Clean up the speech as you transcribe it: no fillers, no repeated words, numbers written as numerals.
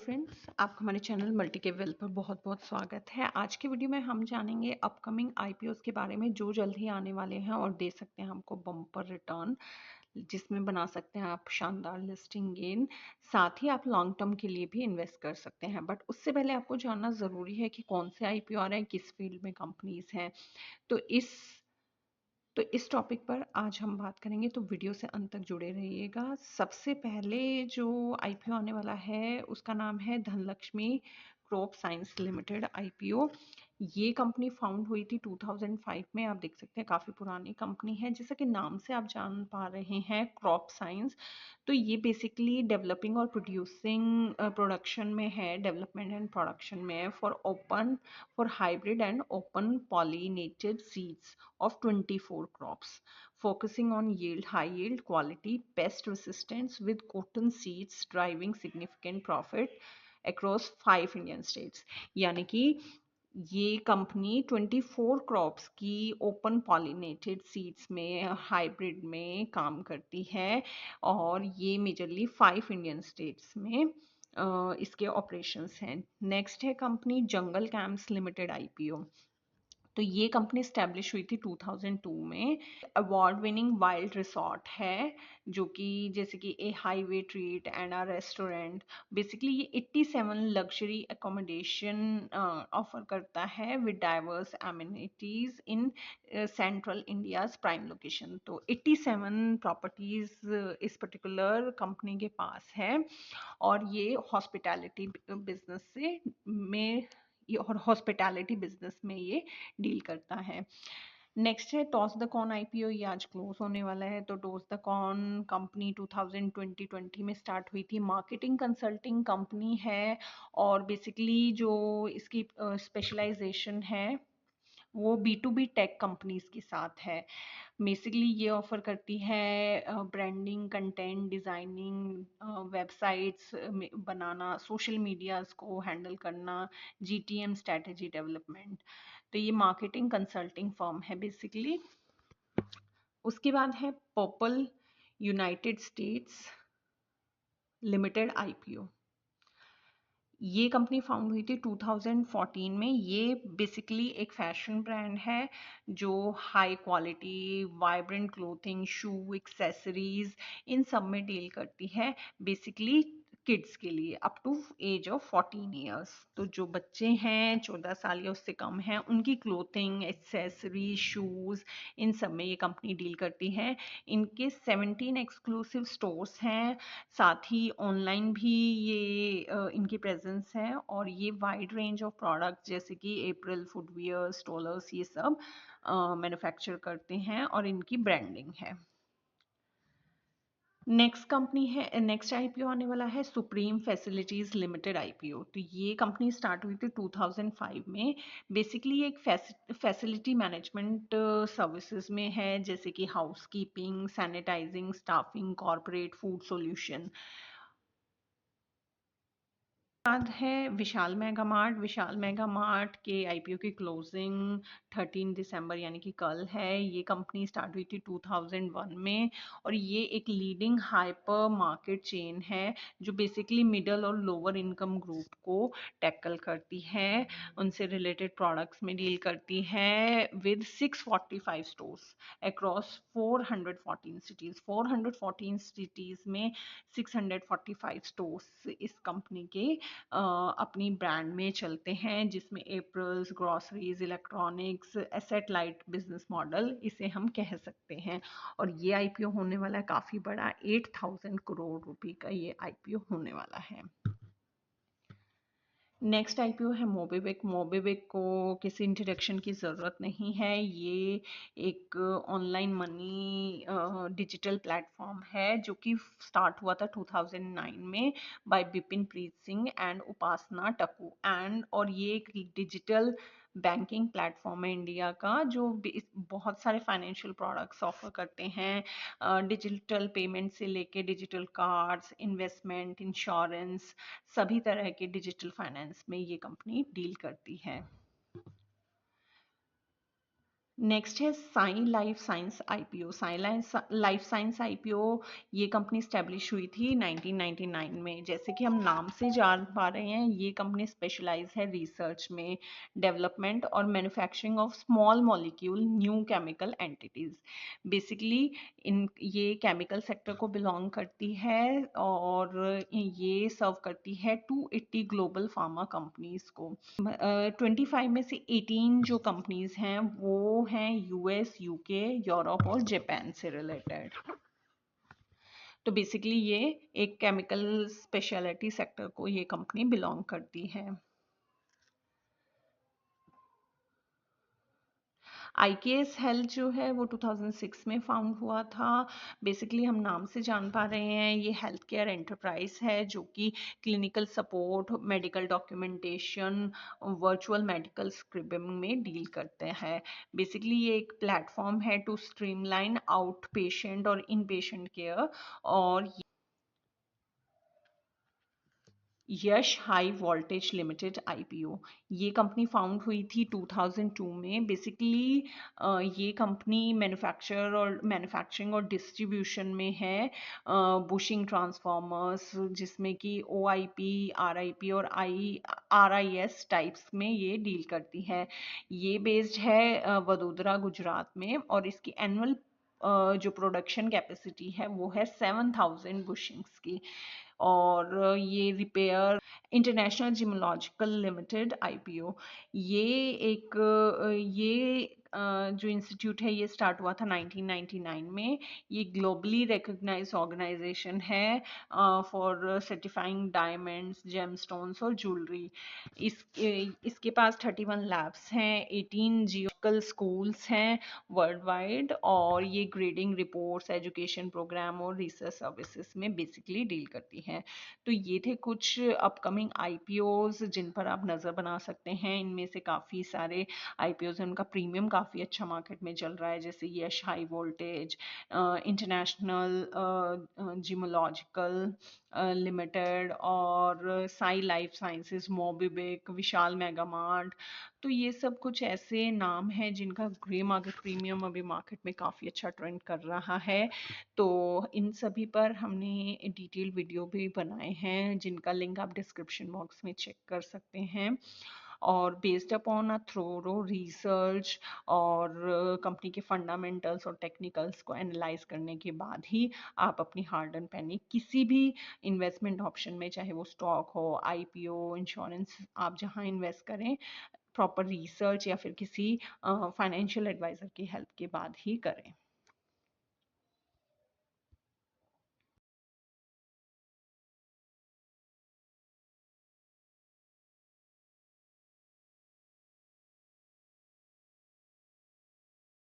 Friends, आपका हमारे channel multi के वेल पर बहुत बहुत स्वागत है। आज के वीडियो में हम जानेंगे अपकमिंग आईपीओस के बारे में जो जल्द ही आने वाले हैं और दे सकते हैं हमको बम्पर रिटर्न, जिसमें बना सकते हैं आप शानदार लिस्टिंग गेन। साथ ही आप लॉन्ग टर्म के लिए भी इन्वेस्ट कर सकते हैं। बट उससे पहले आपको जानना ज़रूरी है कि कौन से आईपीओ आ रहे हैं, किस फील्ड में कंपनीज हैं। तो इस टॉपिक पर आज हम बात करेंगे, तो वीडियो से अंत तक जुड़े रहिएगा। सबसे पहले जो आईपीओ आने वाला है उसका नाम है Dhanlaxmi crop science limited IPO. ये कंपनी फाउंड हुई थी 2005 में। आप देख सकते हैं काफ़ी पुरानी कंपनी है। जैसा कि नाम से आप जान पा रहे हैं, क्रॉप साइंस, तो ये बेसिकली डेवलपिंग और प्रोड्यूसिंग प्रोडक्शन में है, डेवलपमेंट एंड प्रोडक्शन में है for hybrid and open pollinated seeds of 24 crops, focusing on yield, high yield, quality, pest resistance with cotton seeds driving significant profit across 5 Indian states। यानी कि ये company 24 crops की open pollinated seeds में, hybrid में काम करती है और ये मेजरली 5 इंडियन स्टेट्स में इसके ऑपरेशंस हैं। नेक्स्ट है कंपनी जंगल कैंप्स लिमिटेड आईपीओ। तो ये कंपनी स्टैब्लिश हुई थी 2002 में। अवार्ड विनिंग वाइल्ड रिसोर्ट है, जो कि जैसे कि a highway treat and a restaurant. Basically ये 87 लग्जरी एकोमोडेशन ऑफर करता है with diverse amenities in central India's prime location. तो 87 प्रॉपर्टीज इस पर्टिकुलर कंपनी के पास है और ये हॉस्पिटैलिटी बिजनेस से में और हॉस्पिटैलिटी बिजनेस में ये डील करता है। नेक्स्ट है टॉस द कॉन आईपीओ। ये आज क्लोज होने वाला है। तो टॉस द कॉन कंपनी 2020 में स्टार्ट हुई थी। मार्केटिंग कंसल्टिंग कंपनी है और बेसिकली जो इसकी स्पेशलाइजेशन है वो B2B टेक कंपनीज के साथ है। बेसिकली ये ऑफर करती है ब्रांडिंग, कंटेंट डिजाइनिंग, वेबसाइट्स बनाना, सोशल मीडियाज को हैंडल करना, जीटीएम स्ट्रेटेजी डेवलपमेंट। तो ये मार्केटिंग कंसल्टिंग फर्म है बेसिकली। उसके बाद है purple United states limited IPO. ये कंपनी फाउंड हुई थी 2014 में। ये बेसिकली एक फैशन ब्रांड है जो high quality, vibrant clothing, shoe, accessories इन सब में डील करती है। बेसिकली किड्स के लिए up to age of 14 years. तो जो बच्चे हैं 14 साल या उससे कम हैं, उनकी क्लोथिंग, एक्सेसरीज, शूज़, इन सब में ये कंपनी डील करती है। इनके 17 एक्सक्लूसिव स्टोर्स हैं। साथ ही ऑनलाइन भी ये इनकी प्रेजेंस है और ये वाइड रेंज ऑफ प्रोडक्ट जैसे कि अप्रैल, फुटवियर, स्टॉलर्स, ये सब मैन्युफैक्चर करते हैं और इनकी ब्रांडिंग है। नेक्स्ट आईपीओ आने वाला है सुप्रीम फैसिलिटीज लिमिटेड आईपीओ। तो ये कंपनी स्टार्ट हुई थी 2005 में। बेसिकली एक फैसिलिटी मैनेजमेंट सर्विसेज में है, जैसे कि housekeeping, sanitising, staffing, corporate food solution. बाद है Vishal mega mart. Vishal mega mart के आईपीओ की क्लोजिंग 13 दिसंबर यानी कि कल है। ये कंपनी स्टार्ट हुई थी 2001 में और ये एक लीडिंग हाइपर मार्केट चेन है जो बेसिकली मिडल और लोअर इनकम ग्रुप को टैकल करती है, उनसे रिलेटेड प्रोडक्ट्स में डील करती है with 645 stores across 414 cities. 414 cities में 645 स्टोर्स इस कंपनी के अपनी ब्रांड में चलते हैं, जिसमें apparels, groceries, electronics, asset light business model इसे हम कह सकते हैं। और ये आईपीओ होने वाला है काफ़ी बड़ा, 8000 करोड़ रुपए का ये आईपीओ होने वाला है। नेक्स्ट आईपीओ है मोबिविक। मोबिविक को किसी इंट्रोडक्शन की ज़रूरत नहीं है। ये एक ऑनलाइन मनी डिजिटल प्लेटफॉर्म है जो कि स्टार्ट हुआ था 2009 में बाय बिपिन प्रीत सिंह एंड उपासना टकू और ये एक डिजिटल बैंकिंग प्लेटफॉर्म है इंडिया का जो बहुत सारे फाइनेंशियल प्रोडक्ट्स ऑफर करते हैं। डिजिटल पेमेंट से लेके डिजिटल कार्ड्स, इन्वेस्टमेंट, इंश्योरेंस, सभी तरह के डिजिटल फाइनेंस में ये कंपनी डील करती है। नेक्स्ट है Sai life science IPO. Sai life science IPO ये कंपनी स्टैब्लिश हुई थी 1999 में। जैसे कि हम नाम से जान पा रहे हैं, ये कंपनी स्पेशलाइज है रिसर्च में, डेवलपमेंट और manufacturing of small molecule new chemical entities. Basically in ये केमिकल सेक्टर को बिलोंग करती है और ये सर्व करती है 280 ग्लोबल फार्मा कंपनीज को। 25 में से 18 जो कंपनीज हैं वो हैं यूएस, यूके, यूरोप और जापान से रिलेटेड। तो बेसिकली ये एक केमिकल स्पेशलिटी सेक्टर को ये कंपनी बिलोंग करती है। आईकेएस हेल्थ जो है वो 2006 में फाउंड हुआ था। बेसिकली हम नाम से जान पा रहे हैं, ये हेल्थ केयर एंटरप्राइज है जो कि clinical support, medical documentation, virtual medical scribing में डील करते हैं। बेसिकली ये एक प्लेटफॉर्म है टू स्ट्रीमलाइन आउट पेशेंट और इन पेशेंट केयर। और यश हाई वोल्टेज लिमिटेड आईपीओ, ये कंपनी फाउंड हुई थी 2002 में। बेसिकली ये कंपनी मैन्युफैक्चरिंग और डिस्ट्रीब्यूशन में है बुशिंग ट्रांसफॉर्मर्स, जिसमें कि ओआईपी, आरआईपी और आरआईएस टाइप्स में ये डील करती है। ये बेस्ड है वडोदरा गुजरात में और इसकी एनुअल जो प्रोडक्शन कैपेसिटी है वो है 7000 बुशिंग्स की। और ये repair international geological limited IPO, ये एक ये जो इंस्टीट्यूट है ये स्टार्ट हुआ था 1999 में। ये ग्लोबली रिकॉग्नाइज्ड ऑर्गेनाइजेशन है फॉर सर्टिफाइंग डायमंड्स, जेमस्टोन्स और ज्वेलरी। इसके पास 31 लैब्स हैं, 18 जियोलॉजिकल स्कूल्स हैं वर्ल्ड वाइड, और ये ग्रेडिंग रिपोर्ट्स, एजुकेशन प्रोग्राम और रिसर्च सर्विसेज में बेसिकली डील करती है। तो ये थे कुछ अपकमिंग आईपीओज जिन पर आप नज़र बना सकते हैं। इनमें से काफ़ी सारे आईपीओज हैं, उनका प्रीमियम काफ़ी अच्छा मार्केट में चल रहा है, जैसे Yash high voltage, international geological limited और Sai life sciences, Mobikwik, Vishal Mega Mart. तो ये सब कुछ ऐसे नाम हैं जिनका ग्रे मार्केट प्रीमियम अभी मार्केट में काफ़ी अच्छा ट्रेंड कर रहा है। तो इन सभी पर हमने डिटेल वीडियो भी बनाए हैं जिनका लिंक आप डिस्क्रिप्शन बॉक्स में चेक कर सकते हैं। और बेस्ड अपॉन अ थ्रोरो रिसर्च और कंपनी के फंडामेंटल्स और टेक्निकल्स को एनालाइज करने के बाद ही आप अपनी हार्ड एंड पेनी किसी भी इन्वेस्टमेंट ऑप्शन में, चाहे वो स्टॉक हो, आईपीओ, इंश्योरेंस, आप जहां इन्वेस्ट करें, प्रॉपर रिसर्च या फिर किसी फाइनेंशियल एडवाइजर की हेल्प के बाद ही करें।